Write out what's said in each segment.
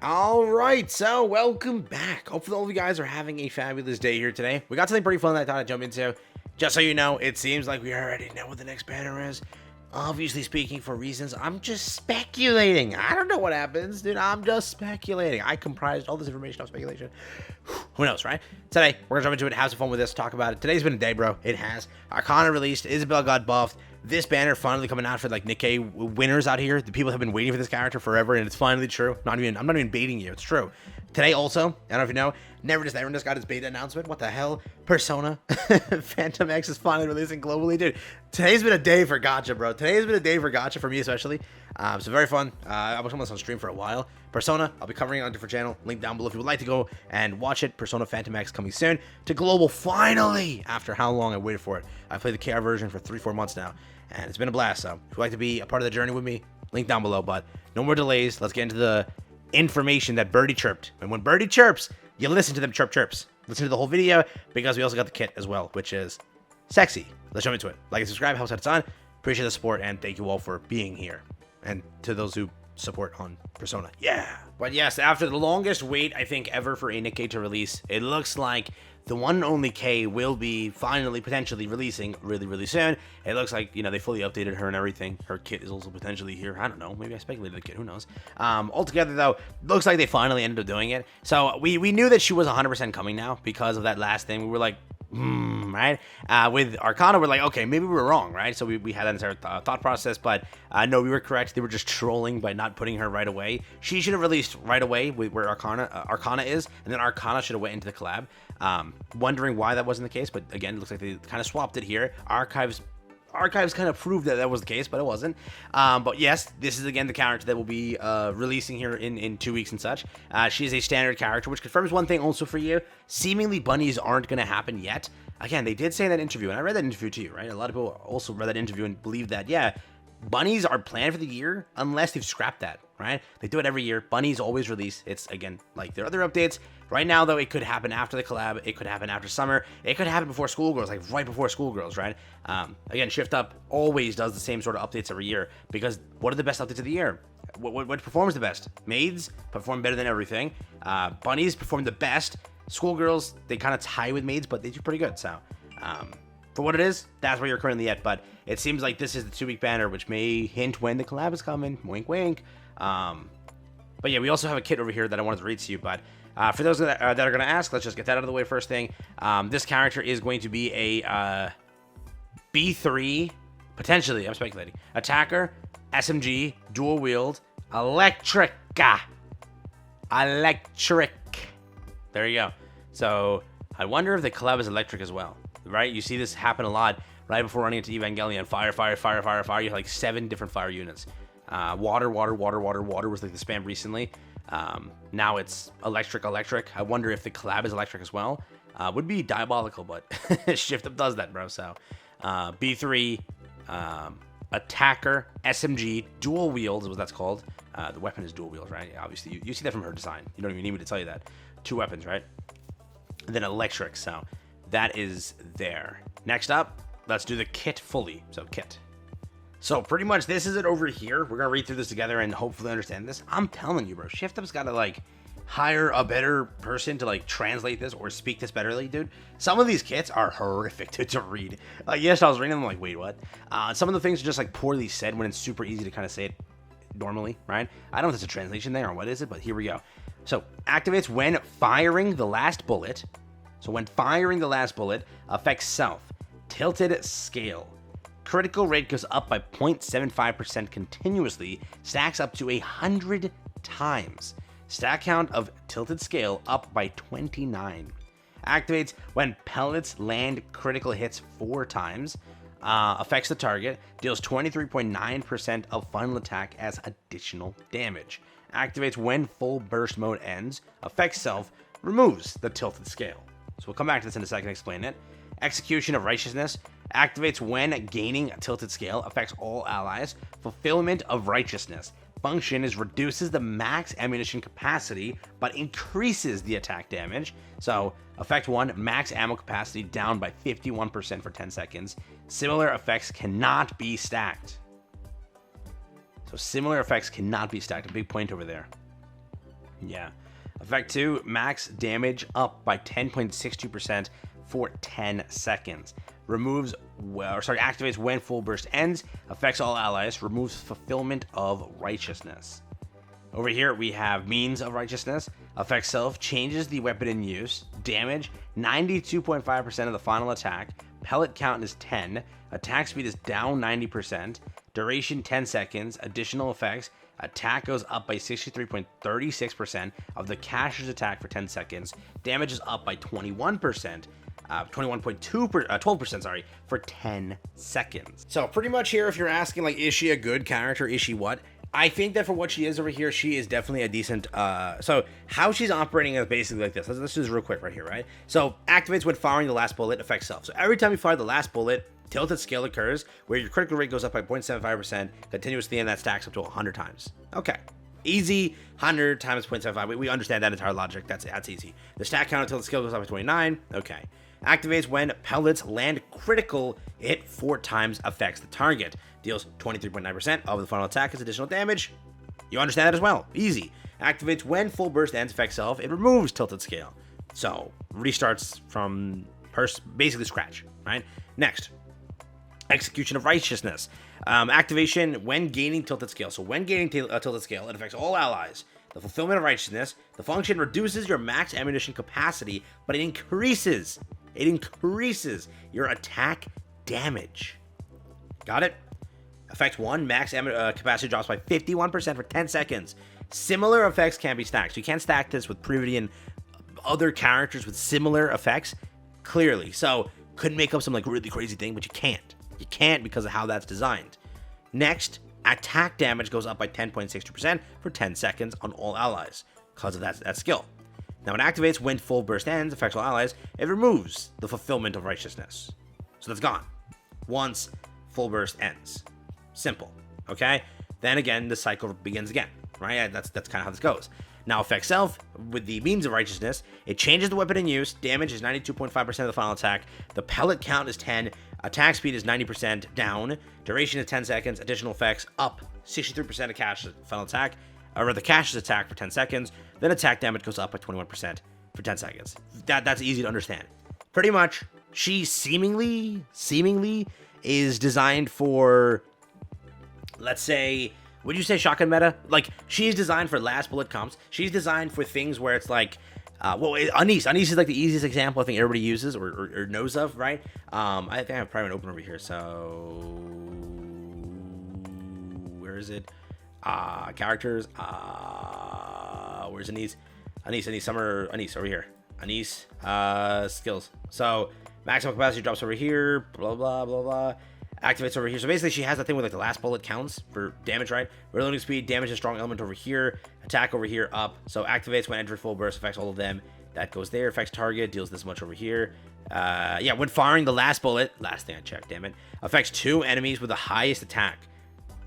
All right, so welcome back. Hopefully all of you guys are having a fabulous day here today. We got something pretty fun that I thought I'd jump into. Just so you know, it seems like we already know what the next banner is. Obviously speaking, for reasons, I'm just speculating. I don't know what happens, dude. I'm just speculating. I comprised all this information off speculation. Who knows, right? Today, we're gonna jump into it, have some fun with this, talk about it. Today's been a day, bro. It has. Arcana released, Isabel got buffed. This banner finally coming out for like Nikke winners out here. The people have been waiting for this character forever, and it's finally true. I'm not even baiting you. It's true. Today also, I don't know if you know, Never Just got his beta announcement. What the hell? Persona Phantom X is finally releasing globally, dude. Today's been a day for gacha, bro. Today's been a day for gacha for me especially. So very fun. I was on this on stream for a while. Persona, I'll be covering it on a different channel. Link down below if you would like to go and watch it. Persona Phantom X coming soon to global finally. After how long I waited for it. I played the KR version for 3-4 months now, and it's been a blast. So if you'd like to be a part of the journey with me, link down below. But no more delays. Let's get into the information that Birdie chirped. And when Birdie chirps, you listen to them chirps. Listen to the whole video, because we also got the kit as well, which is sexy. Let's jump into it. Like and subscribe, helps out a ton. Appreciate the support, and thank you all for being here. And to those who support on Persona, yeah. But yes, after the longest wait, I think, ever for a Nikke to release, it looks like the one and only K will be finally potentially releasing really soon. It looks like, you know, they fully updated her and everything. Her kit is also potentially here. I don't know. Maybe I speculated the kit. Who knows? Altogether, though, looks like they finally ended up doing it. So we knew that she was 100% coming now because of that last thing. We were like, right? With Arcana, we're like, okay, maybe we were wrong, right? So we had that entire thought process, but no, we were correct. They were just trolling by not putting her right away. She should have released right away with where Arcana is, and then Arcana should have went into the collab. Wondering why that wasn't the case, but again, it looks like they kind of swapped it here. Archives kind of proved that was the case, but it wasn't. But yes, this is again the character that will be releasing here in 2 weeks and such. She is a standard character, which confirms one thing also for you. Seemingly bunnies aren't going to happen yet. Again, they did say in that interview, and I read that interview to you, right? A lot of people also read that interview and believe that, yeah, bunnies are planned for the year unless they've scrapped that, right? They do it every year. Bunnies always release. It's, again, like their other updates. Right now, though, it could happen after the collab. It could happen after summer. It could happen before Schoolgirls, like right before Schoolgirls, right? Again, Shift Up always does the same sort of updates every year, because what are the best updates of the year? What performs the best? Maids perform better than everything. Bunnies perform the best. Schoolgirls, they kind of tie with maids, but they do pretty good. So, for what it is, that's where you're currently at. But it seems like this is the 2-week banner, which may hint when the collab is coming. Wink, wink. But yeah, we also have a kit over here that I wanted to read to you. But for those that are going to ask, let's just get that out of the way first thing. This character is going to be a B3, potentially, I'm speculating, attacker, SMG, dual wield, electric. There you go. So I wonder if the collab is electric as well, right? You see this happen a lot right before running into Evangelion. Fire. You have like 7 different fire units. Water was like the spam recently. Now it's electric. I wonder if the collab is electric as well. Would be diabolical, but Shift Up does that, bro. So B3, attacker, SMG, dual wields is what that's called. The weapon is dual wields, right? Obviously, you see that from her design. You don't even need me to tell you that. 2 weapons, right? And then electric. So that is there. Next up, let's do the kit fully. So kit. So pretty much this is it over here. We're gonna read through this together and hopefully understand this. I'm telling you, bro, Shift Up's gotta like hire a better person to like translate this or speak this betterly, dude. Some of these kits are horrific to read. Like, yes, I was reading them like, wait, what? Some of the things are just like poorly said when it's super easy to kind of say it normally, right? I don't know if it's a translation there or what is it, but here we go. So activates when firing the last bullet. So when firing the last bullet, affects self. Tilted scale. Critical rate goes up by 0.75% continuously, stacks up to 100 times. Stack count of tilted scale up by 29. Activates when pellets land critical hits 4 times. Affects the target. Deals 23.9% of final attack as additional damage. Activates when full burst mode ends. Affects self. Removes the tilted scale. So we'll come back to this in a second and explain it. Execution of Righteousness. Activates when gaining a tilted scale. Affects all allies. Fulfillment of Righteousness. Function is reduces the max ammunition capacity, but increases the attack damage. So, effect 1, max ammo capacity down by 51% for 10 seconds. Similar effects cannot be stacked. So, similar effects cannot be stacked. A big point over there. Yeah. Effect 2, max damage up by 10.62% for 10 seconds. Activates when full burst ends, affects all allies, removes fulfillment of righteousness. Over here we have means of righteousness, affects self, changes the weapon in use, damage 92.5% of the final attack, pellet count is 10, attack speed is down 90%, duration 10 seconds, additional effects, attack goes up by 63.36% of the caster's attack for 10 seconds, damage is up by 21%, 12%, sorry, for 10 seconds. So pretty much here, if you're asking, like, is she a good character? Is she what? I think that for what she is over here, she is definitely a decent, so how she's operating is basically like this. Let's do this real quick right here, right? So activates when firing the last bullet, affects self. So every time you fire the last bullet, tilted scale occurs, where your critical rate goes up by 0.75% continuously, and that stacks up to 100 times. Okay. Easy, 100 times 0.75. We understand that entire logic. That's easy. The stack count until the skill goes up by 29. Okay. Activates when pellets land critical. It 4 times affects the target. Deals 23.9% of the final attack as additional damage. You understand that as well. Easy. Activates when full burst ends, affects self. It removes tilted scale. So, restarts from basically scratch, right? Next. Execution of Righteousness. Activation when gaining tilted scale. So when gaining tilted scale, it affects all allies. The Fulfillment of Righteousness. The function reduces your max ammunition capacity, but it increases your attack damage. Got it? Effect 1, max capacity drops by 51% for 10 seconds. Similar effects can be stacked. So you can't stack this with Privity and other characters with similar effects, clearly. So couldn't make up some like really crazy thing, but you can't. You can't because of how that's designed. Next, attack damage goes up by 10.62% for 10 seconds on all allies because of that skill. Now it activates when full burst ends, affects all allies. It removes the Fulfillment of Righteousness. So that's gone once full burst ends. Simple. Okay? Then again, the cycle begins again, right? That's kind of how this goes. Now affects self with the Means of Righteousness. It changes the weapon in use. Damage is 92.5% of the final attack. The pellet count is 10. Attack speed is 90% down. Duration is 10 seconds. Additional effects up 63% of Cash's final attack, or the Cash's attack for 10 seconds. Then attack damage goes up by 21% for 10 seconds. That's easy to understand. Pretty much, she seemingly is designed for, let's say, would you say shotgun meta? Like, she's designed for last bullet comps. She's designed for things where it's like, Anise is like the easiest example I think everybody uses or knows of, right? I think I have private open over here. So where is it? Characters. Where's Anise? Anise over here. Anise, skills. So maximum capacity drops over here. Blah blah blah blah. Activates over here. So basically she has that thing with like the last bullet counts for damage, right? Reloading speed, damage is strong element over here, attack over here, up. So activates when entering full burst, affects all of them. That goes there, affects target, deals this much over here. Yeah, when firing the last bullet, last thing I checked, damn it, affects 2 enemies with the highest attack.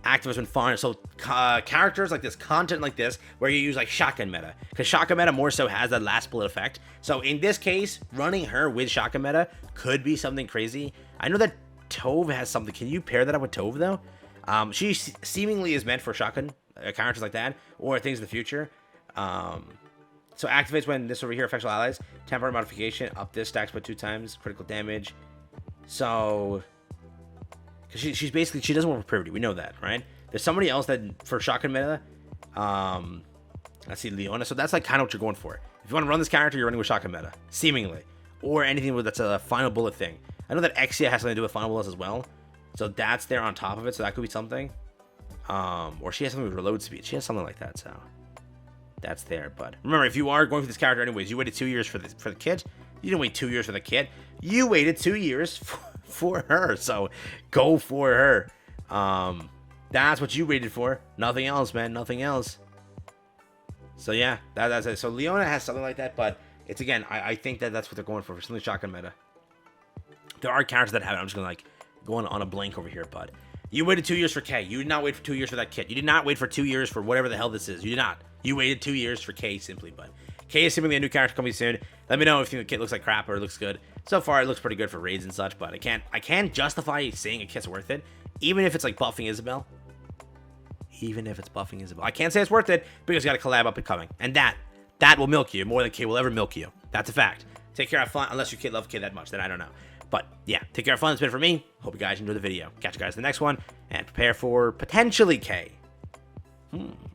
Activates when firing. So characters like this, content like this, where you use like shotgun meta, because shotgun meta more so has that last bullet effect. So in this case, running her with shotgun meta could be something crazy. I know that Tove has something. Can you pair that up with Tove though? She seemingly is meant for shotgun characters like that, or things in the future. So activates when this over here affects all allies. Temporary modification, up this, stacks by 2 times critical damage. So because she's basically, she doesn't work with Privity, we know that, right? There's somebody else that for shotgun meta, let's see, Leona. So that's like kind of what you're going for. If you want to run this character, you're running with shotgun meta, seemingly, or anything that's a final bullet thing. I know that Exia has something to do with final bullets as well, so that's there on top of it, so that could be something. Or she has something with reload speed. She has something like that, so that's there. But remember, if you are going for this character anyways, you waited 2 years for the kit. You didn't wait 2 years for the kit. You waited 2 years for her, so go for her. That's what you waited for. Nothing else, man. Nothing else. So yeah, that's it. So Leona has something like that, but it's again, I think that's what they're going for something shotgun meta. There are characters that have it. I'm just gonna like go on a blank over here, but you waited 2 years for K. You did not wait for 2 years for that kit. You did not wait for 2 years for whatever the hell this is. You did not. You waited 2 years for K simply, but K is simply a new character coming soon. Let me know if you think the kit looks like crap or it looks good. So far, it looks pretty good for raids and such, but I can't justify saying a kit's worth it, even if it's like buffing Isabel. Even if it's buffing Isabel, I can't say it's worth it because you got a collab up and coming, and that That will milk you more than K will ever milk you. That's a fact. Take care, have fun, unless you love K that much, then I don't know. But yeah, take care, have fun. It's been it for me. Hope you guys enjoyed the video. Catch you guys in the next one, and prepare for potentially K.